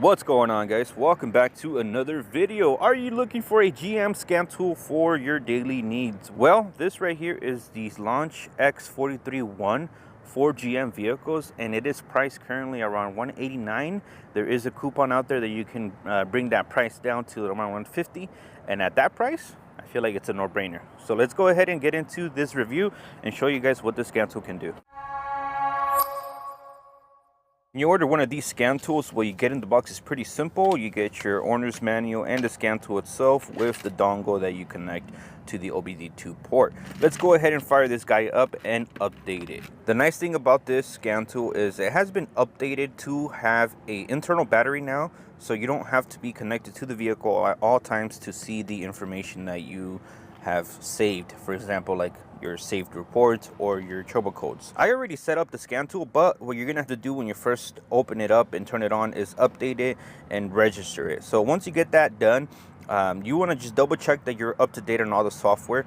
What's going on, guys? Welcome back to another video. Are you looking for a GM scan tool for your daily needs? Well, this right here is the Launch X431 for GM vehicles, and it is priced currently around $189. There is a coupon out there that you can bring that price down to around $150, and at that price I feel like it's a no-brainer. So let's go ahead and get into this review and show you guys what this scan tool can do. When you order one of these scan tools, what you get in the box is pretty simple. You get your owner's manual and the scan tool itself with the dongle that you connect to the OBD2 port. Let's go ahead and fire this guy up and update it. The nice thing about this scan tool is it has been updated to have an internal battery now, so you don't have to be connected to the vehicle at all times to see the information that you have saved. For example, like your saved reports or your trouble codes. I already set up the scan tool, but what you're gonna have to do when you first open it up and turn it on is update it and register it. So once you get that done, you want to just double check that you're up to date on all the software,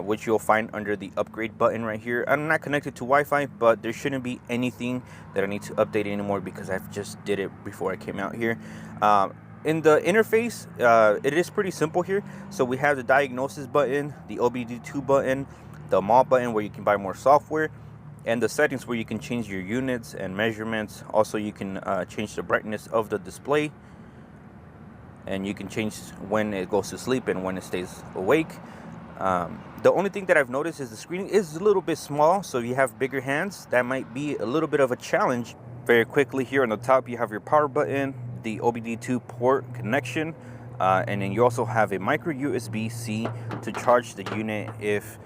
which you'll find under the upgrade button right here. I'm not connected to Wi-Fi, but there shouldn't be anything that I need to update anymore because I've just did it before I came out here. In the interface, it is pretty simple here. So we have the diagnosis button, the OBD2 button, the mall button where you can buy more software, and the settings where you can change your units and measurements. Also, you can change the brightness of the display, and you can change when it goes to sleep and when it stays awake. The only thing that I've noticed is the screen is a little bit small, so if you have bigger hands, that might be a little bit of a challenge. Very quickly, here on the top you have your power button, the OBD2 port connection, and then you also have a micro USB-C to charge the unit if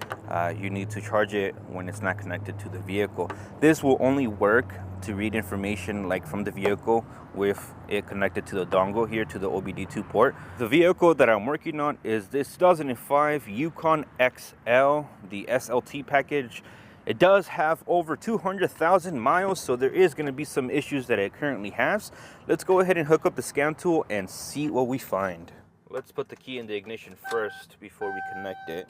you need to charge it when it's not connected to the vehicle. This will only work to read information like from the vehicle with it connected to the dongle here to the OBD2 port. The vehicle that I'm working on is this 2005 Yukon XL, the SLT package. It does have over 200,000 miles, so there is going to be some issues that it currently has. Let's go ahead and hook up the scan tool and see what we find. Let's put the key in the ignition first before we connect it.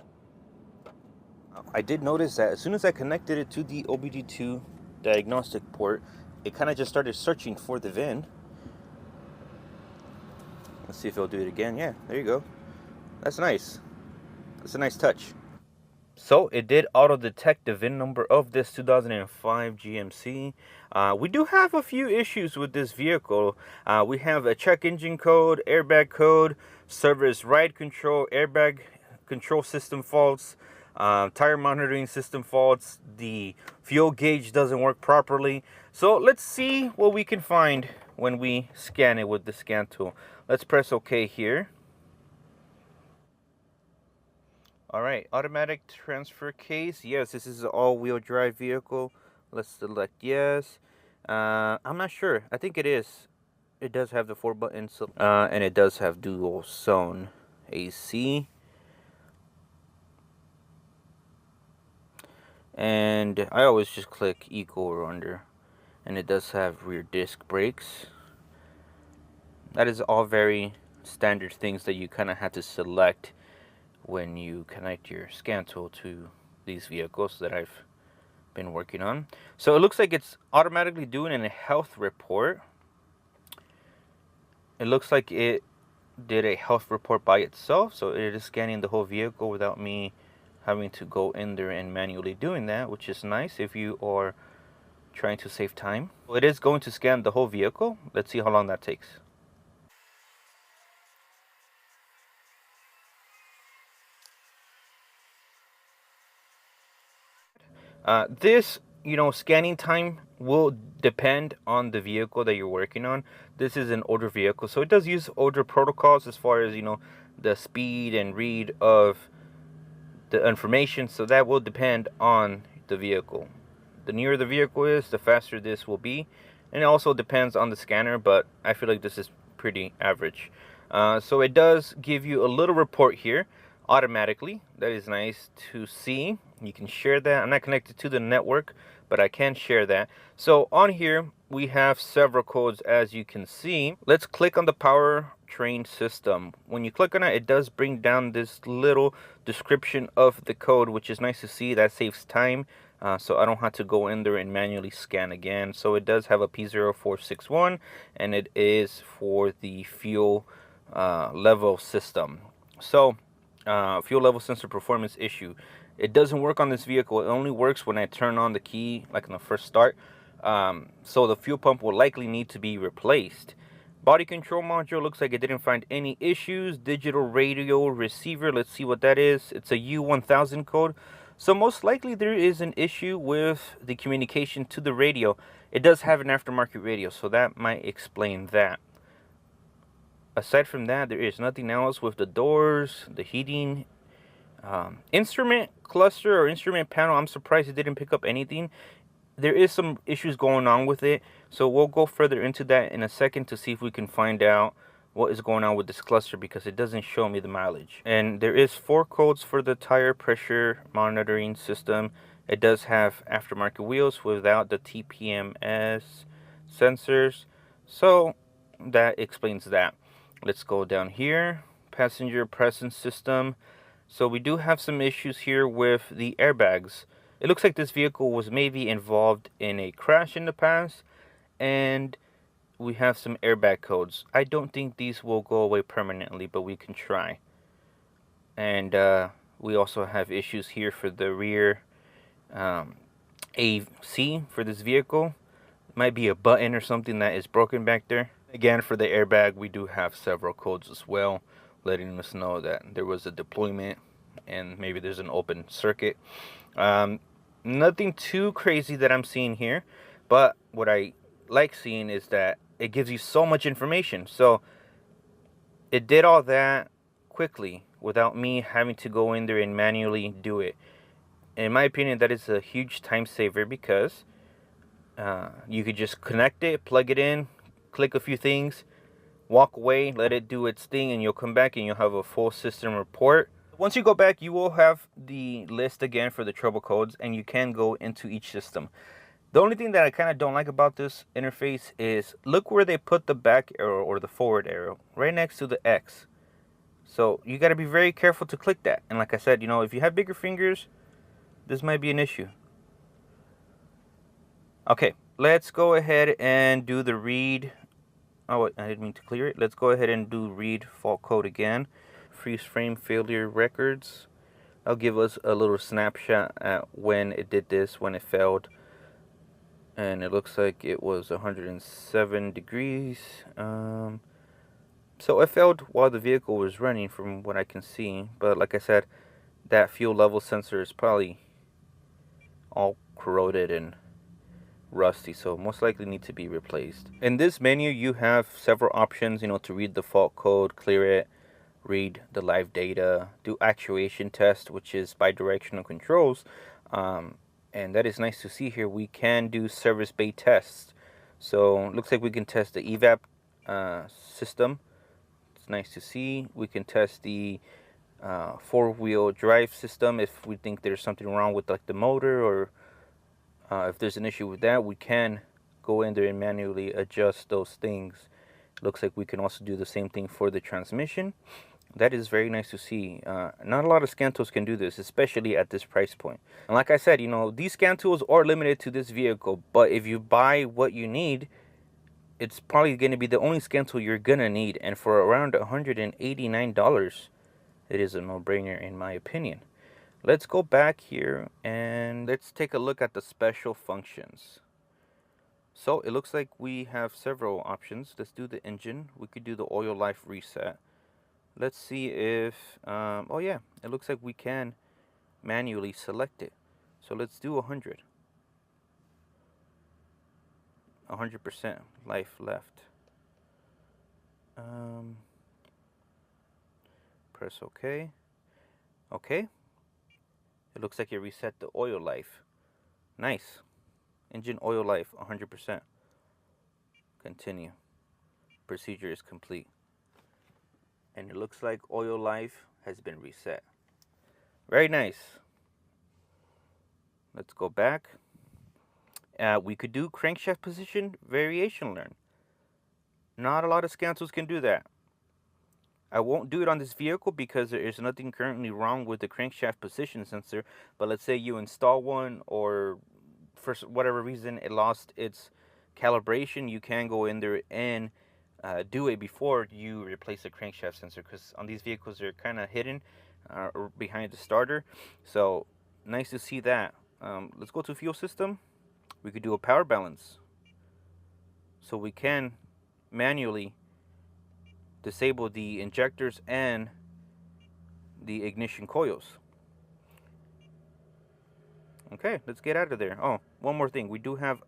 I did notice that as soon as I connected it to the OBD2 diagnostic port, it kind of just started searching for the VIN. Let's see if it'll do it again. Yeah, there you go. That's nice. That's a nice touch. So it did auto detect the VIN number of this 2005 GMC. We do have a few issues with this vehicle. We have a check engine code, airbag code, service ride control, airbag control system faults, tire monitoring system faults. The fuel gauge doesn't work properly. So let's see what we can find when we scan it with the scan tool. Let's press OK here. All right, automatic transfer case. Yes, this is an all-wheel drive vehicle. Let's select yes. I'm not sure. I think it is. It does have the 4 buttons, and it does have dual zone AC. And I always just click equal or under. And it does have rear disc brakes. That is all very standard things that you kind of have to select when you connect your scan tool to these vehicles that I've been working on. So it looks like it's automatically doing a health report. It looks like it did a health report by itself, so it is scanning the whole vehicle without me having to go in there and manually doing that, which is nice if you are trying to save time. Well, it is going to scan the whole vehicle. Let's see how long that takes. This, scanning time will depend on the vehicle that you're working on. This is an older vehicle, so it does use older protocols as far as, the speed and read of the information. So that will depend on the vehicle. The newer the vehicle is, the faster this will be. And it also depends on the scanner, but I feel like this is pretty average. So it does give you a little report here automatically. That is nice to see. You can share that. I'm not connected to the network, but I can share that. So on here we have several codes, as you can see. Let's click on the powertrain system. When you click on it, it does bring down this little description of the code, which is nice to see. That saves time so I don't have to go in there and manually scan again. So it does have a P0461, and it is for the fuel level system. So fuel level sensor performance issue. It doesn't work on this vehicle. It only works when I turn on the key, like in the first start. So the fuel pump will likely need to be replaced. Body control module looks like it didn't find any issues. Digital radio receiver, let's see what that is. It's a U1000 code. So most likely there is an issue with the communication to the radio. It does have an aftermarket radio, so that might explain that. Aside from that, there is nothing else with the doors, the heating. Instrument cluster or instrument panel, I'm surprised it didn't pick up anything. There is some issues going on with it, so we'll go further into that in a second to see if we can find out what is going on with this cluster, because it doesn't show me the mileage. And there is 4 codes for the tire pressure monitoring system. It does have aftermarket wheels without the TPMS sensors, so that explains that. Let's go down here. Passenger presence system. So we do have some issues here with the airbags. It looks like this vehicle was maybe involved in a crash in the past, and we have some airbag codes. I don't think these will go away permanently, but we can try. And we also have issues here for the rear AC for this vehicle. It might be a button or something that is broken back there. Again, for the airbag, we do have several codes as well, letting us know that there was a deployment and maybe there's an open circuit. Nothing too crazy that I'm seeing here, but what I like seeing is that it gives you so much information. So it did all that quickly without me having to go in there and manually do it. In my opinion, that is a huge time saver, because you could just connect it, plug it in, click a few things, walk away, let it do its thing, and you'll come back and you'll have a full system report. Once you go back, you will have the list again for the trouble codes, and you can go into each system. The only thing that I kind of don't like about this interface is, look where they put the back arrow or the forward arrow, right next to the X. So you got to be very careful to click that. And like I said, if you have bigger fingers, this might be an issue. Okay, let's go ahead and do the read. Oh, wait, I didn't mean to clear it. Let's go ahead and do read fault code again. Freeze frame failure records. I'll give us a little snapshot at when it did this, when it failed. And it looks like it was 107 degrees. So it failed while the vehicle was running, from what I can see. But like I said, that fuel level sensor is probably all corroded and rusty, so most likely need to be replaced. In this menu, you have several options, to read the fault code, clear it, read the live data, do actuation test, which is bidirectional controls. And that is nice to see here. We can do service bay tests. So looks like we can test the evap system. It's nice to see. We can test the 4-wheel drive system if we think there's something wrong with like the motor, or if there's an issue with that, we can go in there and manually adjust those things. Looks like we can also do the same thing for the transmission. That is very nice to see. Not a lot of scan tools can do this, especially at this price point. And like I said, these scan tools are limited to this vehicle, but if you buy what you need, it's probably going to be the only scan tool you're going to need. And for around $189, it is a no-brainer in my opinion. Let's go back here and let's take a look at the special functions. So it looks like we have several options. Let's do the engine. We could do the oil life reset. Let's see if, oh yeah, it looks like we can manually select it. So let's do 100. 100% life left. Press OK. Okay. It looks like it reset the oil life. Nice. Engine oil life 100%. Continue. Procedure is complete. And it looks like oil life has been reset. Very nice. Let's go back. We could do crankshaft position variation learn. Not a lot of scan tools can do that. I won't do it on this vehicle because there is nothing currently wrong with the crankshaft position sensor. But let's say you install one, or for whatever reason it lost its calibration, you can go in there and do it before you replace the crankshaft sensor, because on these vehicles they're kind of hidden behind the starter. So nice to see that. Let's go to fuel system. We could do a power balance, so we can manually disable the injectors and the ignition coils. Okay, let's get out of there. Oh, one more thing. We do have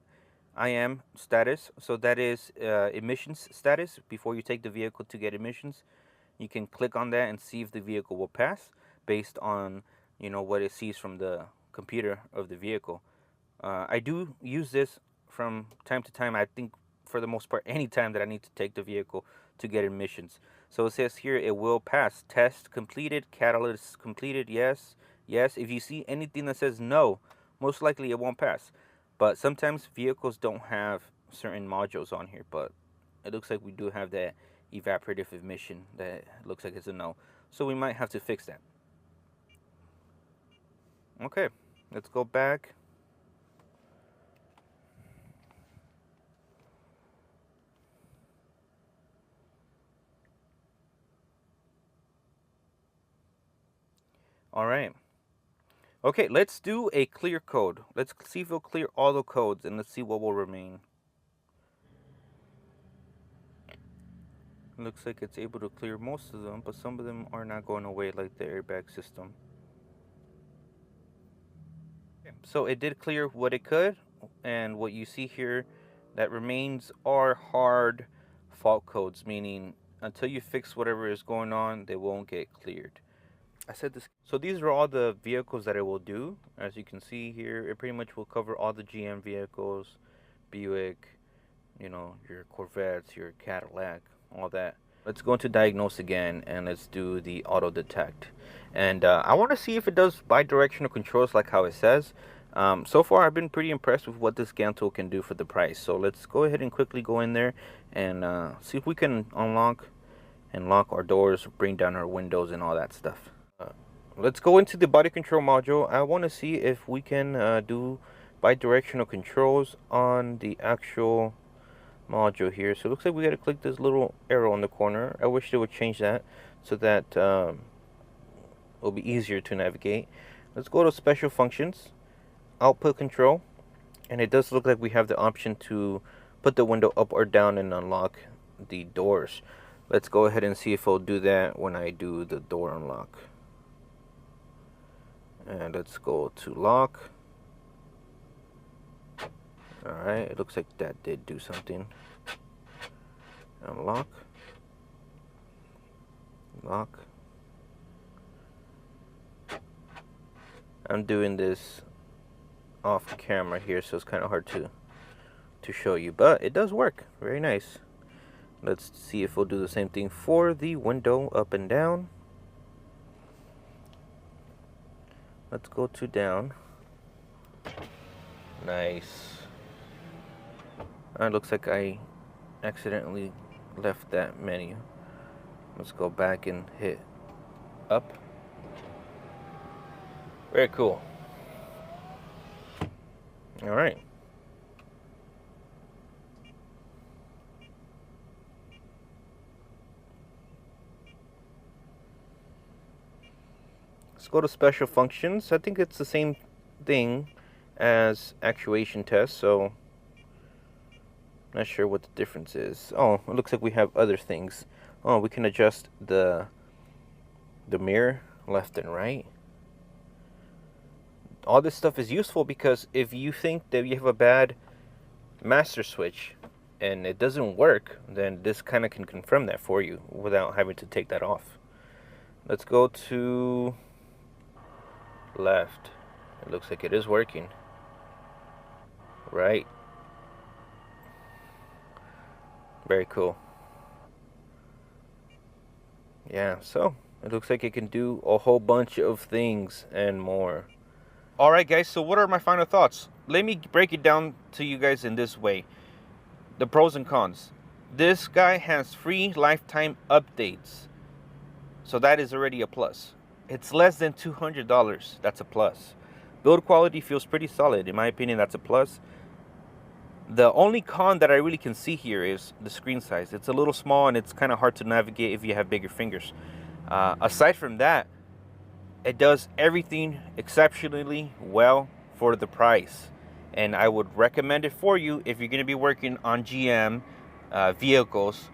IM status, so that is emissions status. Before you take the vehicle to get emissions, you can click on that and see if the vehicle will pass based on, you know, what it sees from the computer of the vehicle. I do use this from time to time. I think for the most part, any time that I need to take the vehicle to get emissions. So it says here it will pass. Test completed. Catalyst completed. Yes. Yes. If you see anything that says no, most likely it won't pass. But sometimes vehicles don't have certain modules on here. But it looks like we do have that evaporative emission that looks like it's a no. So we might have to fix that. Okay. Let's go back. All right. Okay, let's do a clear code. Let's see if it'll clear all the codes, and let's see what will remain. Looks like it's able to clear most of them, but some of them are not going away, like the airbag system. So it did clear what it could, and what you see here that remains are hard fault codes, meaning until you fix whatever is going on, they won't get cleared. I said this. So these are all the vehicles that it will do. As you can see here, it pretty much will cover all the GM vehicles, Buick, you know, your Corvettes, your Cadillac, all that. Let's go into diagnose again, and let's do the auto detect. And I want to see if it does bidirectional controls like how it says. So far, I've been pretty impressed with what this scan tool can do for the price. So let's go ahead and quickly go in there and see if we can unlock and lock our doors, bring down our windows, and all that stuff. Let's go into the body control module. I want to see if we can do bidirectional controls on the actual module here. So it looks like we got to click this little arrow on the corner. I wish they would change that so that it'll be easier to navigate. Let's go to special functions, output control, and it does look like we have the option to put the window up or down and unlock the doors. Let's go ahead and see if I'll do that when I do the door unlock. And let's go to lock. Alright, it looks like that did do something. Unlock. Lock. I'm doing this off camera here, so it's kind of hard to show you, but it does work. Very nice. Let's see if we'll do the same thing for the window up and down. Let's go to down. Nice. It looks like I accidentally left that menu. Let's go back and hit up. Very cool. All right. Let's go to special functions. I think it's the same thing as actuation test, so not sure what the difference is. Oh, it looks like we have other things. Oh, we can adjust the mirror left and right. All this stuff is useful because if you think that you have a bad master switch and it doesn't work, then this kind of can confirm that for you without having to take that off. Let's go to left. It looks like it is working. Right. Very cool. Yeah, so it looks like it can do a whole bunch of things and more. Alright guys, so what are my final thoughts? Let me break it down to you guys in this way. The pros and cons. This guy has free lifetime updates. So that is already a plus. It's less than $200. That's a plus. Build quality feels pretty solid. In my opinion, that's a plus. The only con that I really can see here is the screen size. It's a little small and it's kind of hard to navigate if you have bigger fingers. Aside from that, it does everything exceptionally well for the price. And I would recommend it for you if you're going to be working on GM vehicles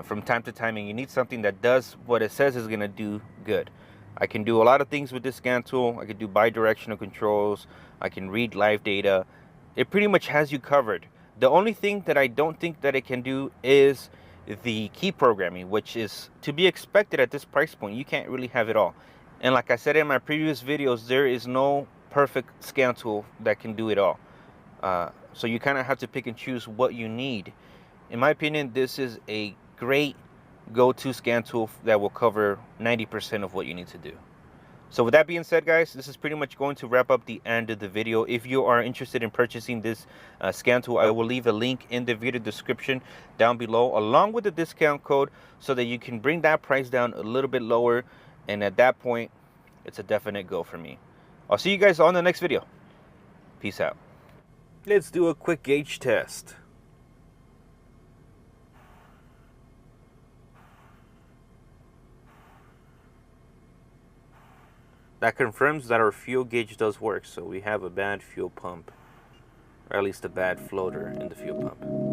from time to time and you need something that does what it says is going to do good. I can do a lot of things with this scan tool. I can do bidirectional controls. I can read live data. It pretty much has you covered. The only thing that I don't think that it can do is the key programming, which is to be expected at this price point. You can't really have it all. And like I said in my previous videos, there is no perfect scan tool that can do it all. So you kind of have to pick and choose what you need. In my opinion, this is a great go-to scan tool that will cover 90% of what you need to do. So with that being said, guys, this is pretty much going to wrap up the end of the video. If you are interested in purchasing this scan tool, I will leave a link in the video description down below, along with the discount code, so that you can bring that price down a little bit lower. And at that point, it's a definite go for me. I'll see you guys on the next video. Peace out. Let's do a quick gauge test. That confirms that our fuel gauge does work, so we have a bad fuel pump, or at least a bad floater in the fuel pump.